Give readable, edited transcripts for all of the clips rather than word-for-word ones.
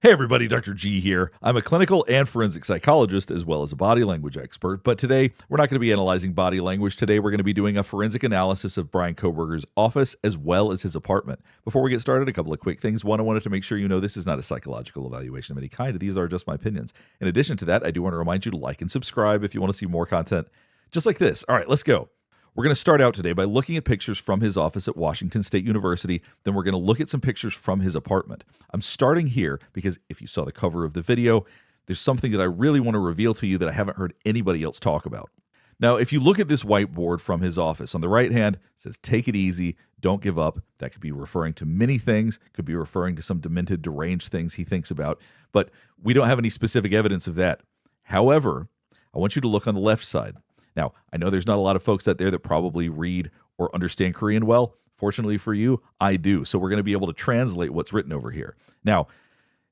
Hey everybody, Dr. G here. I'm a clinical and forensic psychologist as well as a body language expert, but today we're not going to be analyzing body language. Today we're going to be doing a forensic analysis of Bryan Kohberger's office as well as his apartment. Before we get started, a couple of quick things. One, I wanted to make sure you know this is not a psychological evaluation of any kind. These are just my opinions. In addition to that, I do want to remind you to like and subscribe if you want to see more content just like this. All right, let's go. We're going to start out today by looking at pictures from his office at Washington State University. Then we're going to look at some pictures from his apartment. I'm starting here because if you saw the cover of the video, there's something that I really want to reveal to you that I haven't heard anybody else talk about. Now, if you look at this whiteboard from his office, on the right hand, it says, "Take it easy, don't give up." That could be referring to many things, could be referring to some demented, deranged things he thinks about, but we don't have any specific evidence of that. However, I want you to look on the left side. Now, I know there's not a lot of folks out there that probably read or understand Korean well. Fortunately for you, I do. So we're going to be able to translate what's written over here. Now,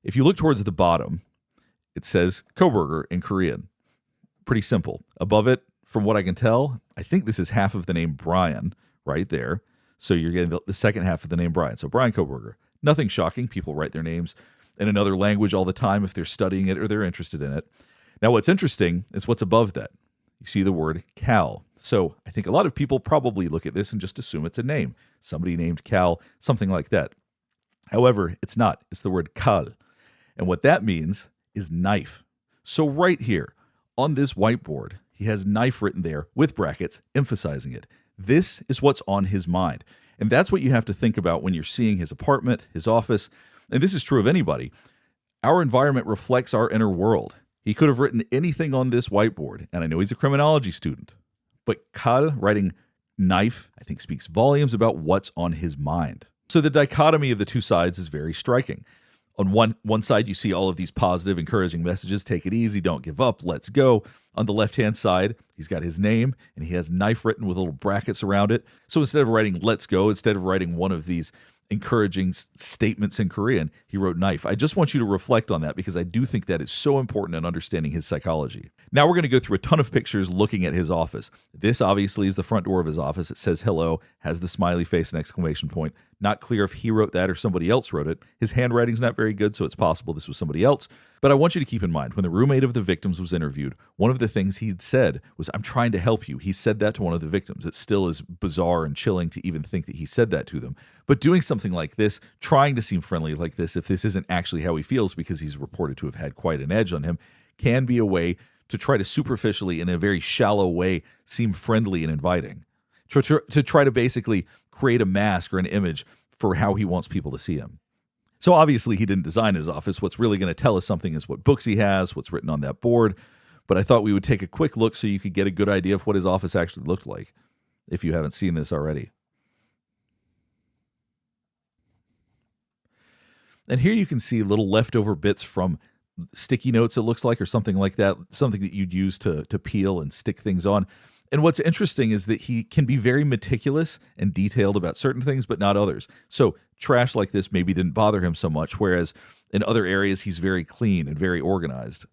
if you look towards the bottom, it says Kohberger in Korean. Pretty simple. Above it, from what I can tell, I think this is half of the name Bryan right there. So you're getting the second half of the name Bryan. So Bryan Kohberger. Nothing shocking. People write their names in another language all the time if they're studying it or they're interested in it. Now, what's interesting is what's above that. You see the word Cal. So I think a lot of people probably look at this and just assume it's a name. Somebody named Cal, something like that. However, it's not. It's the word Kal. And what that means is knife. So right here on this whiteboard, he has knife written there with brackets, emphasizing it. This is what's on his mind. And that's what you have to think about when you're seeing his apartment, his office. And this is true of anybody. Our environment reflects our inner world. He could have written anything on this whiteboard, and I know he's a criminology student, but Kal writing knife, I think, speaks volumes about what's on his mind. So the dichotomy of the two sides is very striking. On one side, you see all of these positive, encouraging messages, take it easy, don't give up, let's go. On the left-hand side, he's got his name, and he has knife written with little brackets around it. So instead of writing let's go, instead of writing one of these encouraging statements in Korean, he wrote knife. I just want you to reflect on that because I do think that is so important in understanding his psychology. Now we're going to go through a ton of pictures looking at his office. This obviously is the front door of his office. It says hello, has the smiley face and exclamation point. Not clear if he wrote that or somebody else wrote it. His handwriting's not very good, so it's possible this was somebody else. But I want you to keep in mind, when the roommate of the victims was interviewed, one of the things he'd said was, "I'm trying to help you." He said that to one of the victims. It still is bizarre and chilling to even think that he said that to them. But doing something like this, trying to seem friendly like this, if this isn't actually how he feels because he's reported to have had quite an edge on him, can be a way to try to superficially, in a very shallow way, seem friendly and inviting. To try to basically create a mask or an image for how he wants people to see him. So obviously he didn't design his office. What's really going to tell us something is what books he has, what's written on that board. But I thought we would take a quick look so you could get a good idea of what his office actually looked like, if you haven't seen this already. And here you can see little leftover bits from sticky notes, it looks like, or something like that, something that you'd use to peel and stick things on. And what's interesting is that he can be very meticulous and detailed about certain things, but not others. So trash like this maybe didn't bother him so much, whereas in other areas, he's very clean and very organized.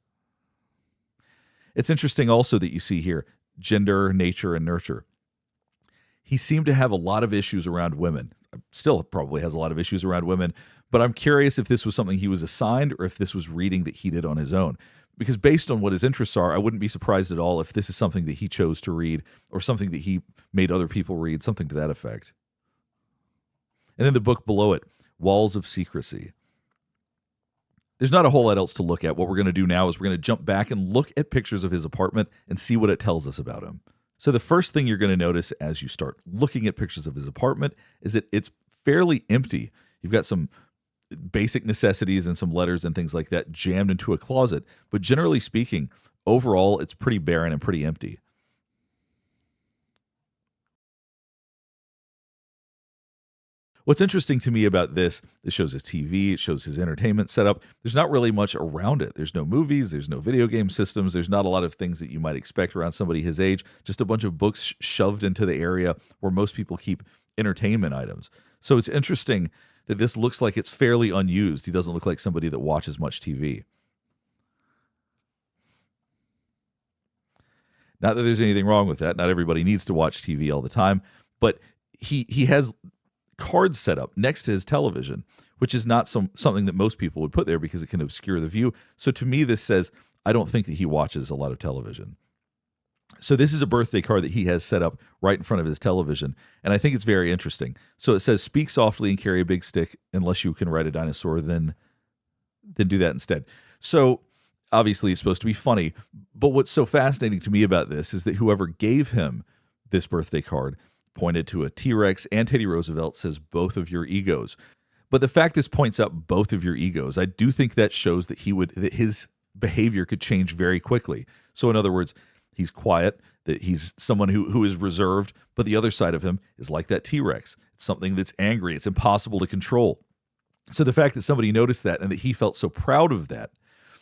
It's interesting also that you see here, gender, nature, and nurture. He seemed to have a lot of issues around women. Still probably has a lot of issues around women, but I'm curious if this was something he was assigned or if this was reading that he did on his own. Because based on what his interests are, I wouldn't be surprised at all if this is something that he chose to read or something that he made other people read, something to that effect. And then the book below it, Walls of Secrecy. There's not a whole lot else to look at. What we're going to do now is we're going to jump back and look at pictures of his apartment and see what it tells us about him. So the first thing you're going to notice as you start looking at pictures of his apartment is that it's fairly empty. You've got some basic necessities and some letters and things like that jammed into a closet. But generally speaking, overall, it's pretty barren and pretty empty. What's interesting to me about this shows his TV, it shows his entertainment setup. There's not really much around it. There's no movies, there's no video game systems, there's not a lot of things that you might expect around somebody his age, just a bunch of books shoved into the area where most people keep entertainment items. So it's interesting that this looks like it's fairly unused. He doesn't look like somebody that watches much TV. Not that there's anything wrong with that. Not everybody needs to watch TV all the time, but he has card set up next to his television, which is not something that most people would put there because it can obscure the view. So to me, this says, I don't think that he watches a lot of television. So this is a birthday card that he has set up right in front of his television, and I think it's very interesting. So it says, speak softly and carry a big stick. Unless you can ride a dinosaur, then do that instead. So obviously it's supposed to be funny, but what's so fascinating to me about this is that whoever gave him this birthday card pointed to a T-Rex and Teddy Roosevelt, says both of your egos. But the fact this points out both of your egos, I do think that shows that that his behavior could change very quickly. So in other words, he's quiet, that he's someone who is reserved, but the other side of him is like that T-Rex. It's something that's angry. It's impossible to control. So the fact that somebody noticed that and that he felt so proud of that,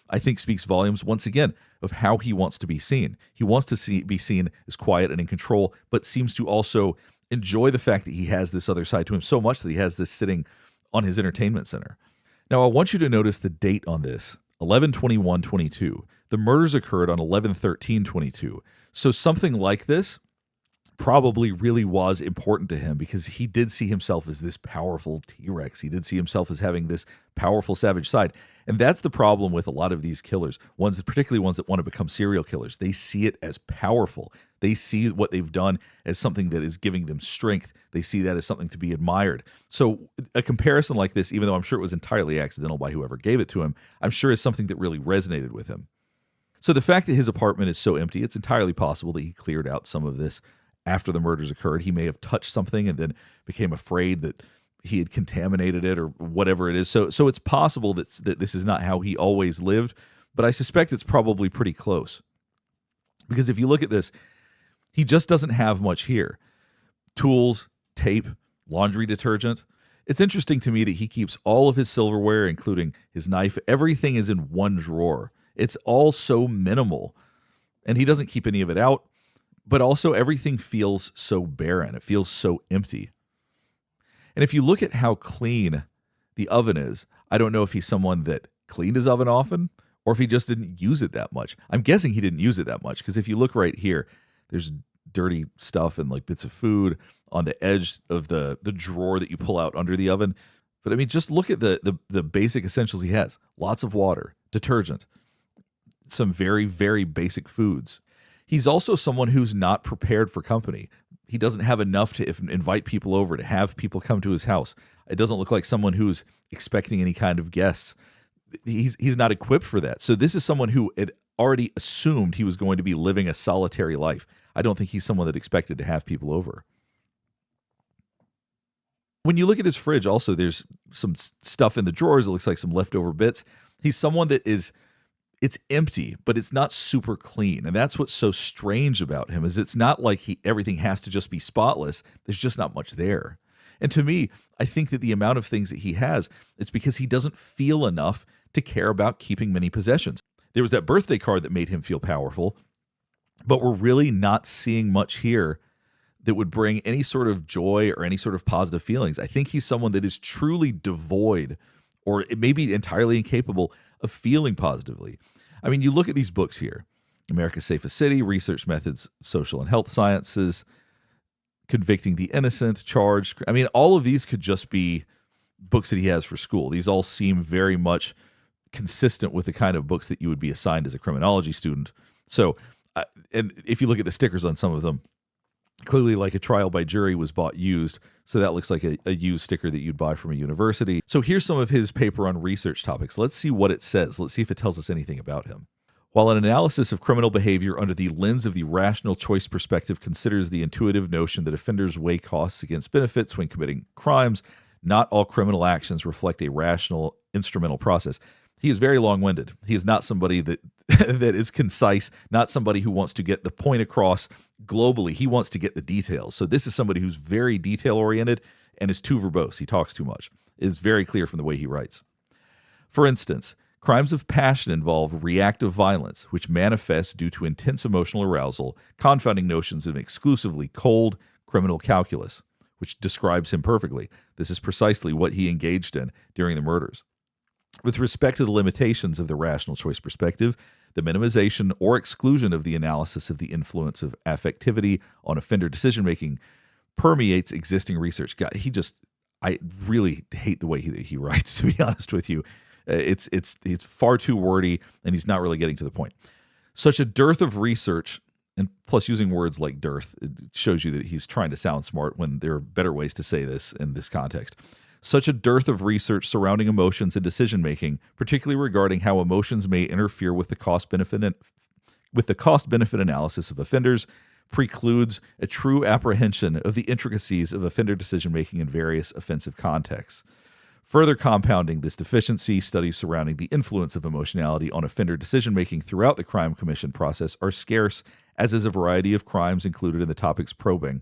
I think speaks volumes, once again, of how he wants to be seen. He wants to be seen as quiet and in control, but seems to also enjoy the fact that he has this other side to him so much that he has this sitting on his entertainment center. Now, I want you to notice the date on this, 11/21/22. The murders occurred on 11/13/22. So something like this probably really was important to him because he did see himself as this powerful T-Rex. He did see himself as having this powerful savage side. And that's the problem with a lot of these killers, particularly ones that want to become serial killers. They see it as powerful. They see what they've done as something that is giving them strength. They see that as something to be admired. So a comparison like this, even though I'm sure it was entirely accidental by whoever gave it to him, I'm sure is something that really resonated with him. So the fact that his apartment is so empty, it's entirely possible that he cleared out some of this after the murders occurred. He may have touched something and then became afraid that he had contaminated it or whatever it is. So it's possible that this is not how he always lived, but I suspect it's probably pretty close. Because if you look at this, he just doesn't have much here. Tools, tape, laundry detergent. It's interesting to me that he keeps all of his silverware, including his knife. Everything is in one drawer. It's all so minimal. And he doesn't keep any of it out. But also everything feels so barren. It feels so empty. And if you look at how clean the oven is, I don't know if he's someone that cleaned his oven often or if he just didn't use it that much. I'm guessing he didn't use it that much because if you look right here, there's dirty stuff and like bits of food on the edge of the drawer that you pull out under the oven. But I mean, just look at the basic essentials he has. Lots of water, detergent, some very, very basic foods. He's also someone who's not prepared for company. He doesn't have enough to invite people over, to have people come to his house. It doesn't look like someone who's expecting any kind of guests. He's not equipped for that. So this is someone who had already assumed he was going to be living a solitary life. I don't think he's someone that expected to have people over. When you look at his fridge, also, there's some stuff in the drawers. It looks like some leftover bits. He's someone that it's empty, but it's not super clean. And that's what's so strange about him is it's not like everything has to just be spotless. There's just not much there. And to me, I think that the amount of things that he has, it's because he doesn't feel enough to care about keeping many possessions. There was that birthday card that made him feel powerful, but we're really not seeing much here that would bring any sort of joy or any sort of positive feelings. I think he's someone that is truly devoid or it may be entirely incapable of feeling positively. I mean, you look at these books here, America's Safest City, Research Methods, Social and Health Sciences, Convicting the Innocent, Charged. I mean, all of these could just be books that he has for school. These all seem very much consistent with the kind of books that you would be assigned as a criminology student. So, and if you look at the stickers on some of them, clearly like a trial by jury was bought used. So that looks like a used sticker that you'd buy from a university. So here's some of his paper on research topics. Let's see what it says. Let's see if it tells us anything about him. While an analysis of criminal behavior under the lens of the rational choice perspective considers the intuitive notion that offenders weigh costs against benefits when committing crimes, not all criminal actions reflect a rational instrumental process. He is very long-winded. He is not somebody that that is concise, not somebody who wants to get the point across globally. He wants to get the details. So this is somebody who's very detail-oriented and is too verbose. He talks too much. It is very clear from the way he writes. For instance, crimes of passion involve reactive violence, which manifests due to intense emotional arousal, confounding notions of exclusively cold criminal calculus, which describes him perfectly. This is precisely what he engaged in during the murders. With respect to the limitations of the rational choice perspective, the minimization or exclusion of the analysis of the influence of affectivity on offender decision-making permeates existing research. God, I really hate the way he writes, to be honest with you. It's far too wordy, and he's not really getting to the point. Such a dearth of research, and plus using words like dearth, it shows you that he's trying to sound smart when there are better ways to say this in this context. Such a dearth of research surrounding emotions and decision-making, particularly regarding how emotions may interfere with the cost-benefit analysis of offenders, precludes a true apprehension of the intricacies of offender decision-making in various offensive contexts. Further compounding this deficiency, studies surrounding the influence of emotionality on offender decision-making throughout the crime commission process are scarce, as is a variety of crimes included in the topics probing.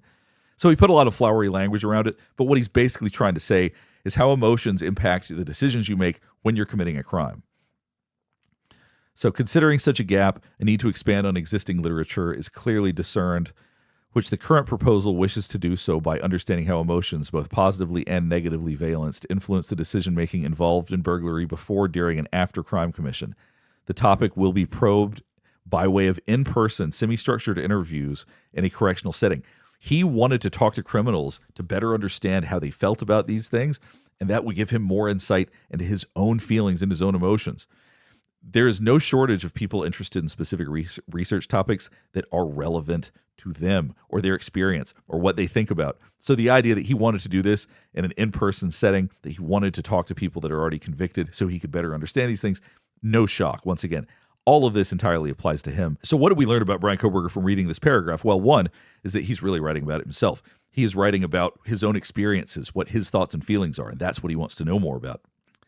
So he put a lot of flowery language around it, but what he's basically trying to say is how emotions impact the decisions you make when you're committing a crime. So considering such a gap, a need to expand on existing literature is clearly discerned, which the current proposal wishes to do so by understanding how emotions, both positively and negatively valenced, influence the decision-making involved in burglary before, during, and after crime commission. The topic will be probed by way of in-person, semi-structured interviews in a correctional setting. He wanted to talk to criminals to better understand how they felt about these things, and that would give him more insight into his own feelings and his own emotions. There is no shortage of people interested in specific research topics that are relevant to them or their experience or what they think about. So the idea that he wanted to do this in an in-person setting, that he wanted to talk to people that are already convicted so he could better understand these things, no shock. Once again, all of this entirely applies to him. So what did we learn about Bryan Kohberger from reading this paragraph? Well, one is that he's really writing about it himself. He is writing about his own experiences, what his thoughts and feelings are, and that's what he wants to know more about.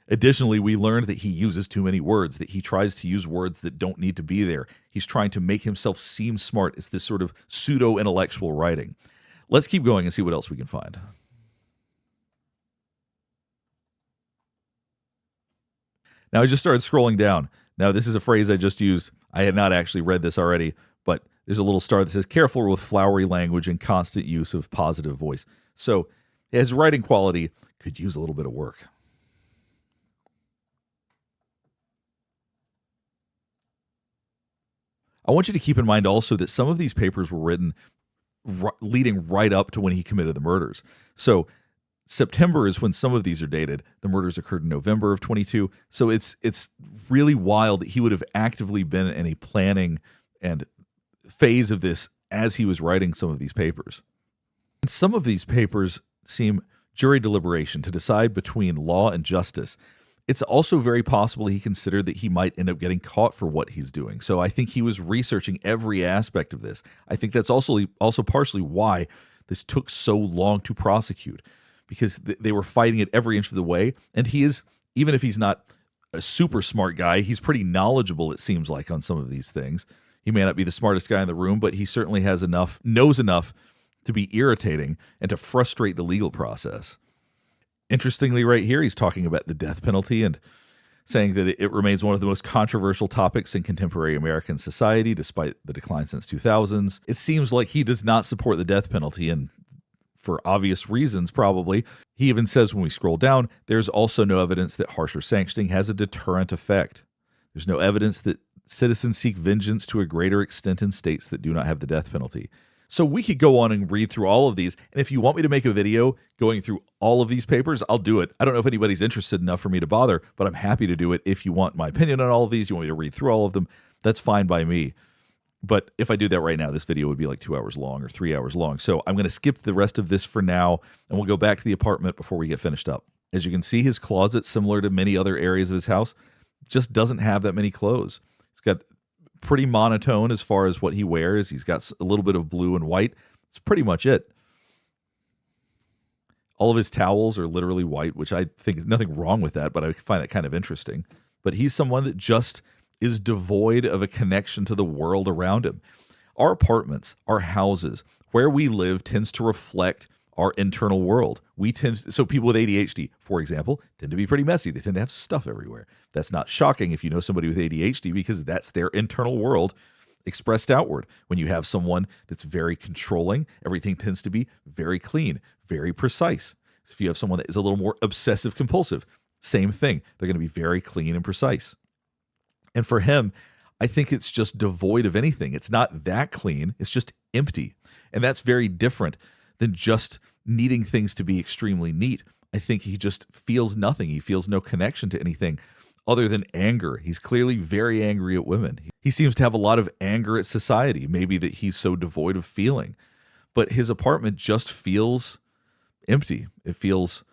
Additionally, we learned that he uses too many words, that he tries to use words that don't need to be there. He's trying to make himself seem smart. It's this sort of pseudo-intellectual writing. Let's keep going and see what else we can find. Now, I just started scrolling down. Now, this is a phrase I just used. I had not actually read this already, but there's a little star that says, careful with flowery language and constant use of positive voice. So his writing quality could use a little bit of work. I want you to keep in mind also that some of these papers were written leading right up to when he committed the murders. So September is when some of these are dated. The murders occurred in November of 22. So it's really wild that he would have actively been in a planning and phase of this as he was writing some of these papers. And some of these papers seem jury deliberation to decide between law and justice. It's also very possible he considered that he might end up getting caught for what he's doing. So I think he was researching every aspect of this. I think that's also partially why this took so long to prosecute, because they were fighting it every inch of the way. And he is, even if he's not a super smart guy, he's pretty knowledgeable, it seems like, on some of these things. He may not be the smartest guy in the room, but he certainly knows enough to be irritating and to frustrate the legal process. Interestingly, right here, he's talking about the death penalty and saying that it remains one of the most controversial topics in contemporary American society, despite the decline since 2000s. It seems like he does not support the death penalty, and for obvious reasons, probably. He even says when we scroll down, there's also no evidence that harsher sanctioning has a deterrent effect. There's no evidence that citizens seek vengeance to a greater extent in states that do not have the death penalty. So we could go on and read through all of these, and if you want me to make a video going through all of these papers, I'll do it. I don't know if anybody's interested enough for me to bother, but I'm happy to do it. If you want my opinion on all of these, you want me to read through all of them, that's fine by me. But if I do that right now, this video would be like 2 hours long or 3 hours long. So I'm going to skip the rest of this for now, and we'll go back to the apartment before we get finished up. As you can see, his closet, similar to many other areas of his house, just doesn't have that many clothes. It's got pretty monotone as far as what he wears. He's got a little bit of blue and white. It's pretty much it. All of his towels are literally white, which I think is nothing wrong with that, but I find that kind of interesting. But he's someone that just is devoid of a connection to the world around him. Our apartments, our houses, where we live tends to reflect our internal world. So people with ADHD, for example, tend to be pretty messy. They tend to have stuff everywhere. That's not shocking if you know somebody with ADHD, because that's their internal world expressed outward. When you have someone that's very controlling, everything tends to be very clean, very precise. So if you have someone that is a little more obsessive compulsive, same thing. They're going to be very clean and precise. And for him, I think it's just devoid of anything. It's not that clean. It's just empty. And that's very different than just needing things to be extremely neat. I think he just feels nothing. He feels no connection to anything other than anger. He's clearly very angry at women. He seems to have a lot of anger at society, maybe that he's so devoid of feeling. But his apartment just feels empty. It feels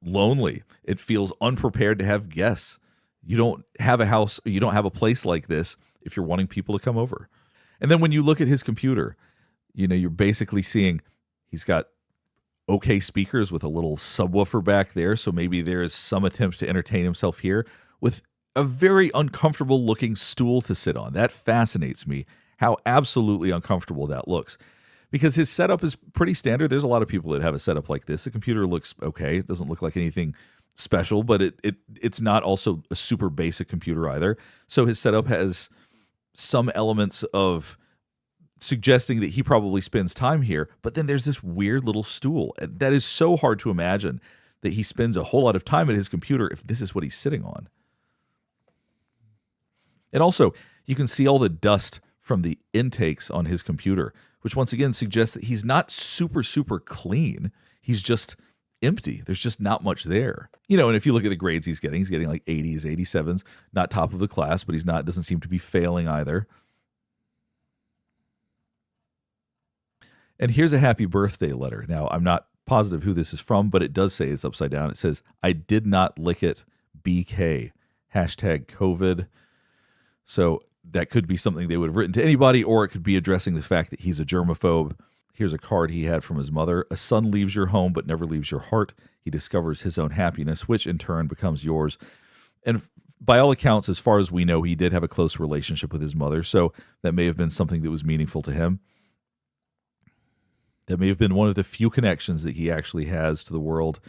lonely. It feels unprepared to have guests. You don't have a house, you don't have a place like this if you're wanting people to come over. And then when you look at his computer, you're basically seeing he's got okay speakers with a little subwoofer back there. So maybe there's some attempt to entertain himself here with a very uncomfortable looking stool to sit on. That fascinates me, how absolutely uncomfortable that looks. Because his setup is pretty standard. There's a lot of people that have a setup like this. The computer looks okay. It doesn't look like anything special, but it's not also a super basic computer either. So his setup has some elements of suggesting that he probably spends time here. But then there's this weird little stool. That is so hard to imagine that he spends a whole lot of time at his computer if this is what he's sitting on. And also, you can see all the dust from the intakes on his computer, which once again suggests that he's not super, super clean. He's just empty. There's just not much there. And if you look at the grades he's getting like 80s, 87s, not top of the class, but doesn't seem to be failing either. And here's a happy birthday letter. Now, I'm not positive who this is from, but it does say it's upside down. It says, "I did not lick it, BK, #COVID. So that could be something they would have written to anybody, or it could be addressing the fact that he's a germaphobe. Here's a card he had from his mother. "A son leaves your home but never leaves your heart. He discovers his own happiness, which in turn becomes yours." And by all accounts, as far as we know, he did have a close relationship with his mother, so that may have been something that was meaningful to him. That may have been one of the few connections that he actually has to the world,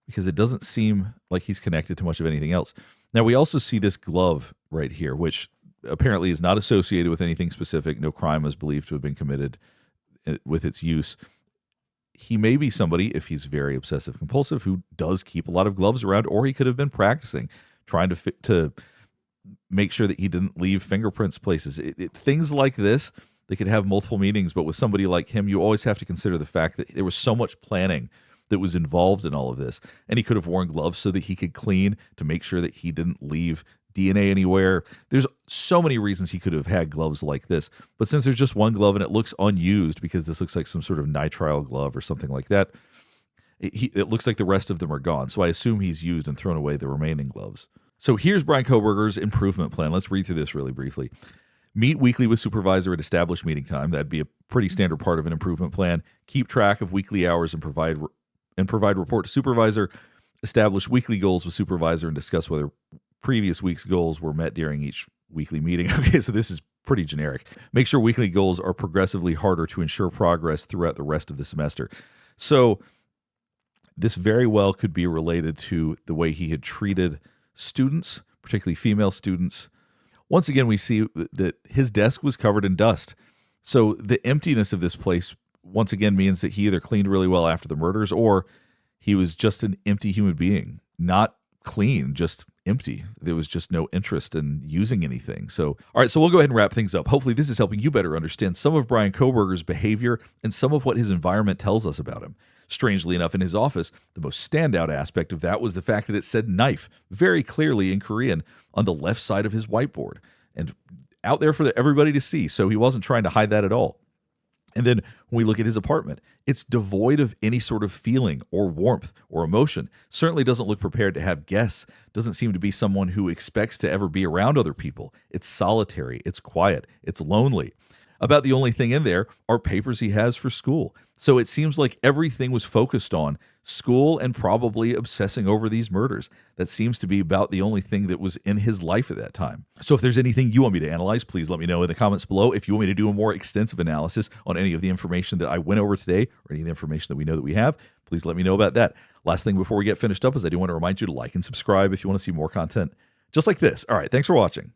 because it doesn't seem like he's connected to much of anything else. Now, we also see this glove right here, which apparently is not associated with anything specific. No crime is believed to have been committed with its use. He may be somebody, if he's very obsessive compulsive, who does keep a lot of gloves around, or he could have been practicing, trying to make sure that he didn't leave fingerprints places. Things like this, they could have multiple meanings, but with somebody like him, you always have to consider the fact that there was so much planning that was involved in all of this. And he could have worn gloves so that he could clean, to make sure that he didn't leave DNA anywhere. There's so many reasons he could have had gloves like this. But since there's just one glove and it looks unused, because this looks like some sort of nitrile glove or something like that, it looks like the rest of them are gone. So I assume he's used and thrown away the remaining gloves. So here's Bryan Kohberger's improvement plan. Let's read through this really briefly. Meet weekly with supervisor at established meeting time. That'd be a pretty standard part of an improvement plan. Keep track of weekly hours and provide report to supervisor. Establish weekly goals with supervisor and discuss whether previous week's goals were met during each weekly meeting. Okay, so this is pretty generic. Make sure weekly goals are progressively harder to ensure progress throughout the rest of the semester. So this very well could be related to the way he had treated students, particularly female students. Once again, we see that his desk was covered in dust. So the emptiness of this place, once again, means that he either cleaned really well after the murders, or he was just an empty human being, not clean, just empty. There was just no interest in using anything. So, all right, so we'll go ahead and wrap things up. Hopefully this is helping you better understand some of Bryan Kohberger's behavior and some of what his environment tells us about him. Strangely enough, in his office, the most standout aspect of that was the fact that it said knife very clearly in Korean on the left side of his whiteboard and out there for everybody to see. So he wasn't trying to hide that at all. And then when we look at his apartment, it's devoid of any sort of feeling or warmth or emotion. Certainly doesn't look prepared to have guests. Doesn't seem to be someone who expects to ever be around other people. It's solitary. It's quiet. It's lonely. About the only thing in there are papers he has for school. So it seems like everything was focused on school and probably obsessing over these murders. That seems to be about the only thing that was in his life at that time. So if there's anything you want me to analyze, please let me know in the comments below. If you want me to do a more extensive analysis on any of the information that I went over today, or any of the information that we know that we have, please let me know about that. Last thing before we get finished up is I do want to remind you to like and subscribe if you want to see more content just like this. All right, thanks for watching.